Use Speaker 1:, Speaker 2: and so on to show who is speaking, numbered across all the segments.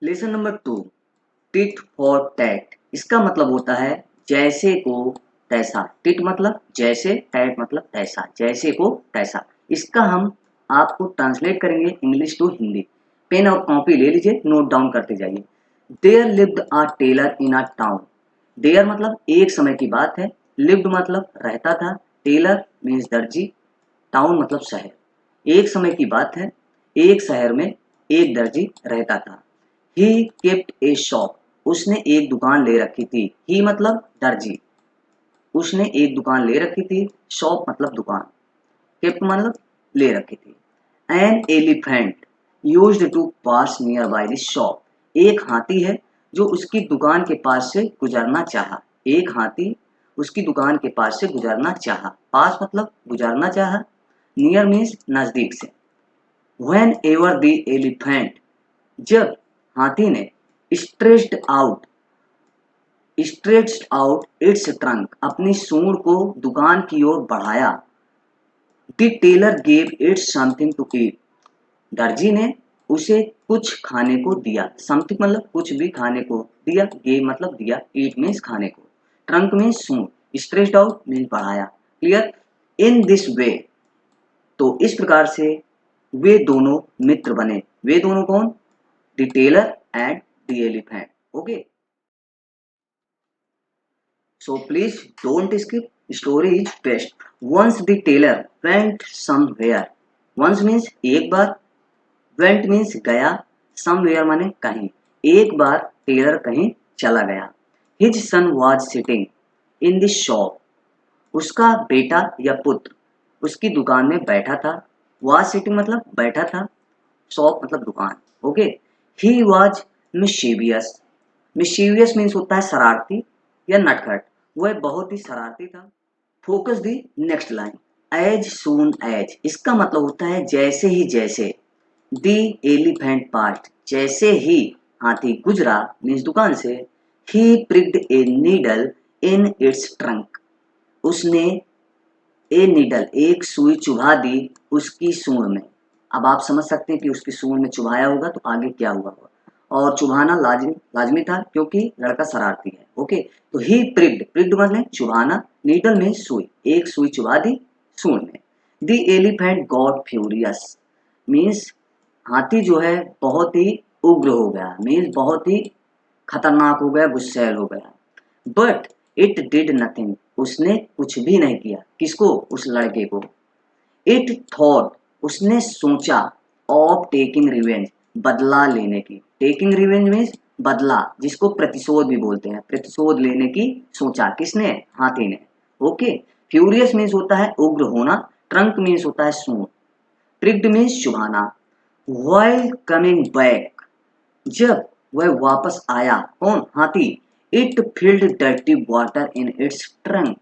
Speaker 1: Lesson number 2, tit for tat. इसका मतलब होता है जैसे को तैसा। टिट मतलब जैसे, टैट मतलब तैसा, जैसे को तैसा। इसका हम आपको ट्रांसलेट करेंगे इंग्लिश टू हिंदी। पेन और कॉपी ले लीजिए, नोट डाउन करते जाइए। There lived a tailor in a town. There मतलब एक समय की बात है, लिव्ड मतलब रहता था, टेलर मीन्स दर्जी, टाउन मतलब शहर। एक समय की बात है, एक शहर में एक दर्जी रहता था। He kept A shop. उसने एक दुकान ले रखी थी। ही मतलब दर्जी, उसने एक दुकान ले रखी थी। शॉप मतलब दुकान, केप्ट मतलब ले रखी थी। An elephant used to pass near by the shop. एक हाथी है जो उसकी दुकान के पास से गुजरना चाहा। एक हाथी उसकी दुकान के पास से गुजरना चाहा। पास मतलब गुजरना चाहा, नियर मीन्स नजदीक से। व्हेन एवर द एलिफेंट, जब हाथी ने स्ट्रेच्ड आउट इट्स ट्रंक, अपनी सूंड को दुकान की ओर बढ़ाया। The tailor gave it something to eat. दर्जी ने उसे कुछ खाने को दिया। समथिंग मतलब कुछ भी खाने को दिया। गेव मतलब दिया, ईट मीन्स खाने को, ट्रंक मीन्स सूंड, स्ट्रेच्ड आउट मीन्स बढ़ाया। क्लियर? इन दिस वे, तो इस प्रकार से वे दोनों मित्र बने। वे दोनों कौन? The tailor and the elephant. Okay, so please don't skip. Story is best. Once the tailor went somewhere. Once means एक बार, went means गया, somewhere माने कहीं। एक बार टेलर कहीं चला गया। His son was sitting in the shop. उसका बेटा या पुत्र उसकी दुकान में बैठा था। Was sitting मतलब बैठा था, शॉप मतलब दुकान। Okay, he was mischievous. Mischievous means होता है शरारती या नटखट। वह बहुत ही शरारती था। Focus the next line, as soon as. इसका मतलब होता है जैसे ही जैसे। दी एलिफेंट पास्ट, जैसे ही हाथी गुजरा मीन्स दुकान से। He pricked a needle in its trunk. उसने ए नीडल एक सुई चुभा दी उसकी सूंड में। अब आप समझ सकते हैं कि उसकी सूंड में चुभाया होगा तो आगे क्या हुआ होगा। और चुभाना लाजमी था क्योंकि लड़का शरारती है। ओके, तो ही प्रिक्ड, प्रिक्ड मतलब चुभाना, नीडल में सुई, एक सुई चुभा दी सूंड में। The elephant got furious means हाथी जो है बहुत ही उग्र हो गया, मीन्स बहुत ही खतरनाक हो गया, गुस्सैल हो गया। बट इट डिड नथिंग, उसने कुछ भी नहीं किया। किसको? उस लड़के को। इट थॉट, उसने सोचा, ऑफ टेकिंग रिवेंज, बदला लेने की। टेकिंग रिवेंज मीन्स बदला, जिसको प्रतिशोध भी बोलते हैं। प्रतिशोध लेने की सोचा। किसने? हाथी ने। ओके, फ्यूरियस मीन्स होता है उग्र होना, ट्रंक मीन्स होता है सूंड, प्रिक्ड मीन्स चुभाना। व्हाइल कमिंग बैक, जब वह वापस आया, कौन? हाथी। It filled dirty water in its trunk,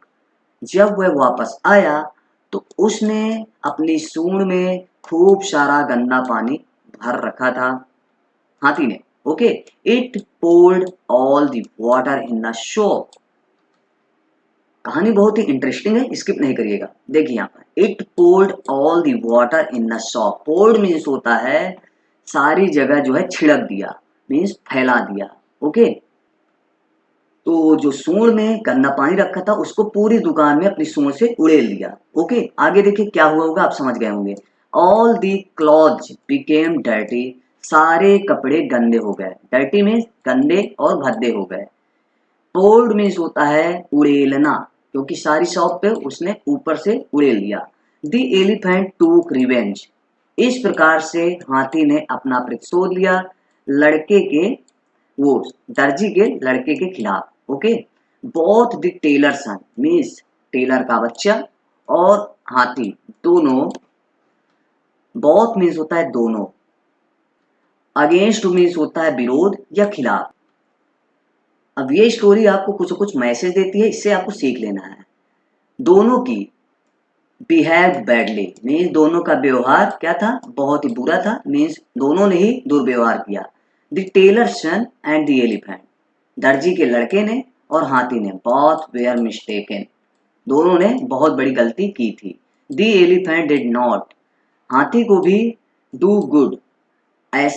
Speaker 1: जब वह वापस आया तो उसने अपनी सूंड में खूब सारा गंदा पानी भर रखा था, हाथी ने। Okay, it polled all the water in the shop. कहानी बहुत ही इंटरेस्टिंग है, स्किप नहीं करिएगा। देखिए यहाँ पर, it polled all the water in the shop. Polled means होता है सारी जगह जो है छिड़क दिया, मीन्स फैला दिया। ओके, तो जो सूंड में गंदा पानी रखा था उसको पूरी दुकान में अपनी सूंड से उड़ेल दिया। ओके, आगे देखिए क्या हुआ होगा, आप समझ गए होंगे। All the clothes became dirty, सारे कपड़े गंदे हो गए। डर्टी मीन्स गंदे और भद्दे हो गए। पोल्ड मीन्स होता है उड़ेलना, क्योंकि सारी शॉप पे उसने ऊपर से उड़ेल दिया। द एलिफेंट टूक रिवेंज, इस प्रकार से हाथी ने अपना प्रतिशोध लिया लड़के के, वो दर्जी के लड़के के खिलाफ। Okay, both the tailor son means tailor का बच्चा और हाथी दोनों। बोथ मीन्स होता है दोनों। अगेंस्ट मीन्स होता है विरोध या खिलाफ। अब ये स्टोरी आपको कुछ कुछ मैसेज देती है, इससे आपको सीख लेना है। दोनों की बिहेव बैडली मीन्स दोनों का व्यवहार क्या था? बहुत ही बुरा था, मीन्स दोनों ने ही दुर्व्यवहार किया। The tailor son and the elephant, दर्जी के लड़के ने और हाथी ने, बोथ वेयर मिस्टेकन, दोनों ने बहुत बड़ी गलती की थी। द एलिफेंट डिड नॉट, हाथी को भी डू गुड, ऐसा